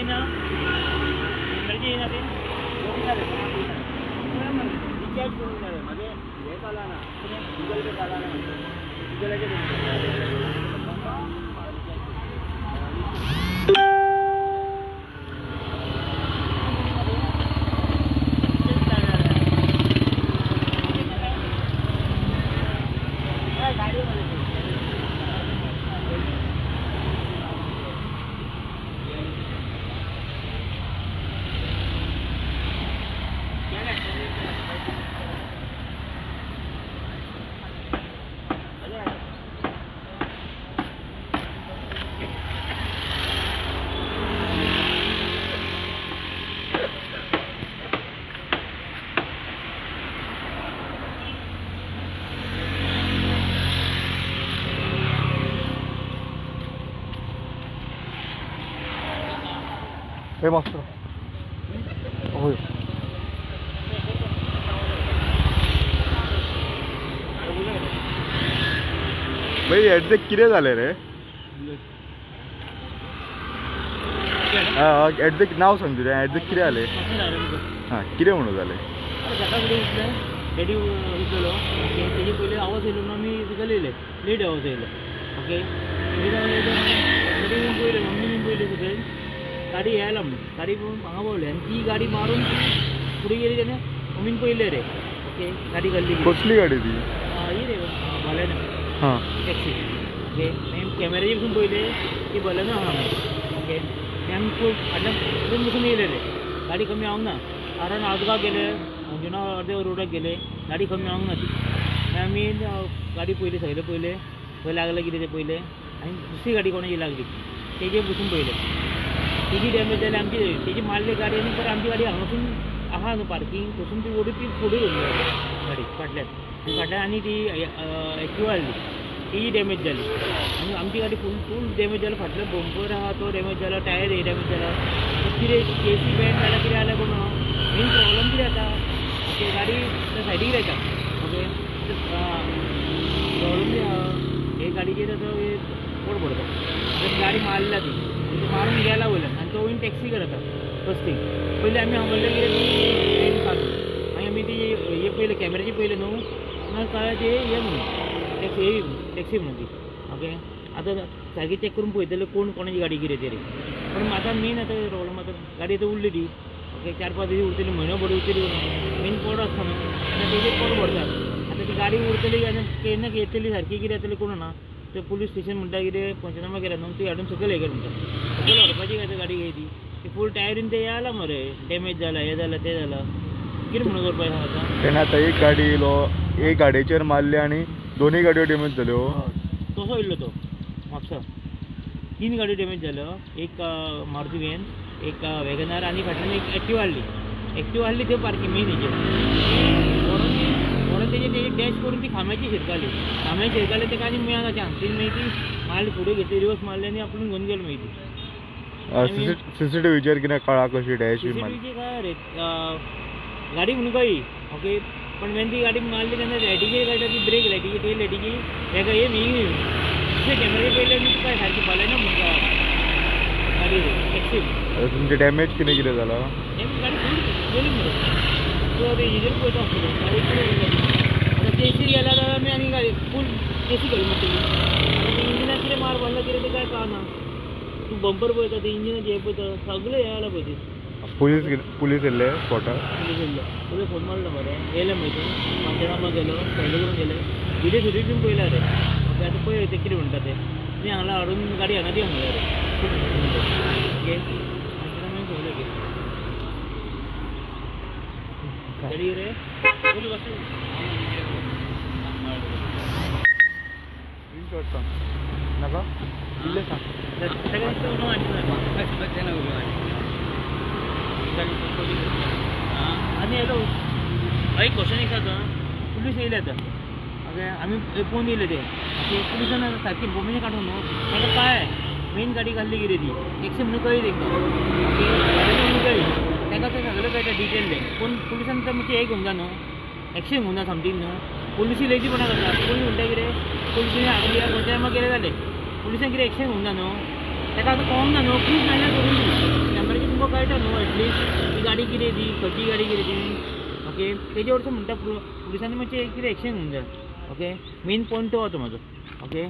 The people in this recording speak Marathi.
येईना एनर्जी येईना ते रिचार्ज करून झालं म्हणजे हे चाला ना गुगल पे चाला ना गुगलचे हे मस्त होय भाई एडजेक्ट किती झाले रे एडजेक्ट नाव सांग तुझे एडजेक्ट किती आले हां किती म्हणून झाले रेडी उठलेलो त्याचे पहिले आवाज येलो ना मी तुका लिहिले लेट आवाज येलो ओके पहिले मम्मी पहिले तुझे गाडी यायला म्हणून गाडी हांगा पावली आणि ती गाडी मारून पुढे गेली त्याने मम्मीन पहिले रे ओके गाडी घालली कसली गाडी ती ही रे बलेनो हां टॅक्सी ओके कॅमेराची बसून पहिले ती बलेनो हां ओके आमी खूब फाटल्यान बसून येयले रे गाडी कमी हांव ना कारण आजगाव गेले जुना अर्दे रोडाक गेले गाडी कमी हांव ना ती आमी गाडी पयली सगळे पयले खंय लागलं कितें तें पयले आनी दुसरी गाडी कोणाची लागली तेजेर बसून पयले तेजी डॅमेज जाली आमची तेजी मारली गाडी आनी परत आमची गाडी हांगासून आहा न्हू पार्किंग थंयसून ती ओडी ती फुडें गेली गाडी फाटल्यान आनी ती एक्टिवा आसली तेजी डॅमेज जाली आनी आमची गाडी फूल डॅमेज जाला फाटलो बंपर आहा तो डॅमेज जाला टायर डॅमेज जाला कितें केसी बँड जाल्यार कितें जाल्यार कोण मेन प्रॉब्लम कितें जाता ओके गाडी सायडीक रावता ओके प्रॉब्लम कितें आहा हे गाडीचेर आतां कोड पडटा गाडी मारल्या ती मारून गेला वयल्यान आनी तो टॅक्सी करता फस्ट थिंग पयलीं आमी सांगलें कितें काडून आनी आमी ती हे पयलें कॅमेराची पयलें न्हू मागीर कळ्ळें ते हे म्हणून टॅक्सी म्हणून ती ओके आतां सारकी चॅक करून पळयतले कोणाची गाडी कितें तरी पूण आतां मेन आतां प्रॉब्लम आतां गाडी आतां उरली ती ओके 4-5 दीस उरतली म्हयनो भर उरतली मेन पड आसता न्हू आतां तेजेर पड पडटा आतां ती गाडी उरतली आनी केन्ना येतली सारकी कितें जातली कोण ना ते पुलीस स्टेशन म्हणटा कितें पंचनामा केला न्हू ती हाडून सकयल हे कर म्हणटा सकयल व्हरपाची काय गाडी घेयली ती फूल टायरीन ते आला मरे डॅमेज जाला हे जालां ते जालां कितें म्हणून करपाचें आतां तेन्ना आतां एक गाडी येयलो एक गाडयेचेर मारले आनी दोनूय गाडयो डॅमेज जाल्यो तसो येयल्लो तो म्हापसा 3 गाडयो डॅमेज जाल्यो एक मारुती वॅन एक वॅगनार आनी फाटल्यान एक एक्टिवा हाडली त्यो पार्किंग मेन हेजेर व्हरून तेजे डॅश करून ती खांब्याची शिरकाली तेका आनी मेळना चान्स ती मागीर ती मारली फुडें घेतली रिवर्स मारली आनी आपूण घेवन गेलो मागीर ती सीसीटीव्हीचेर कितें कळ्ळा कशी डॅश सीसीटीव्हीची काय रे गाडी म्हणून कळ्ळी ओके पण वेन ती गाडी मारली तेन्ना लायटीची गाडी ती ब्रेक लायटीची टेल लायटीची हेका हे मी दुसरे कॅमेरा पयले काय सारकी बलेनो म्हणटा गाडी टॅक्सी तुमचे डॅमेज कितें जाला गाडी फूल गेली मरे सो ते हेजेर पळयता आसतलो गाडी आतां केसी गेल्या जाल्यार आमी आनी गाडी फूल केसी घालून मारतली आतां इंजिनाक कितें मार पडला कितें तें काय कळना तूं बंपर पळयता ते इंजिनाचें हें पळयता सगळें हें जाला पळय ती पुलीस येयले स्पॉटार पुलीस फोन मारलो मरे येयले मागीर पंचनामा गेलो पयले करून गेले व्हिडियो सुद्दां पळयला रे ओके आतां पळय ते कितें म्हणटा ते ती हांगा हाडून गाडी हांगा दी म्हणले रे ओके पंचनामा पळयले की गाडी रे स्क्रीनशॉट सांग नाका इल्लें सांग आनी येलो एक क्वेश्चन एक आसा पुलीस येयले आतां ओके आमी पोवन येयले ते पुलिसान सारकी इन्फॉर्मेशन काडून न्हू ताका काय मेन गाडी घाल्ली कितें ती टॅक्सी म्हणून कळ्ळी तेका ओके म्हणून कळ्ळी ताका तें सगळें कळटा डिटेल तें पूण पुलिसान तर मातशें हें घेवंक जाय न्हू एक्शन घेवंक ना समथींग न्हू पुलिसी लेजीपणा करता पुलीस म्हणटा कितें पुलिसांनी हाडून केलें जालें पुलिसांन कितें एक्शन घेवंक ना न्हू ताका आतां कळोंक ना न्हू प्लीज नाल्यार करून दी तुमकां कळटा न्हू एटलिस्ट ही गाडी कितें ती खंयची गाडी कितें ती ओके तेजे वरसून म्हणटा पुलिसांनी मातशें कितें एक्शन घेवंक जाय ओके मेन पॉयंट तो म्हाजो ओके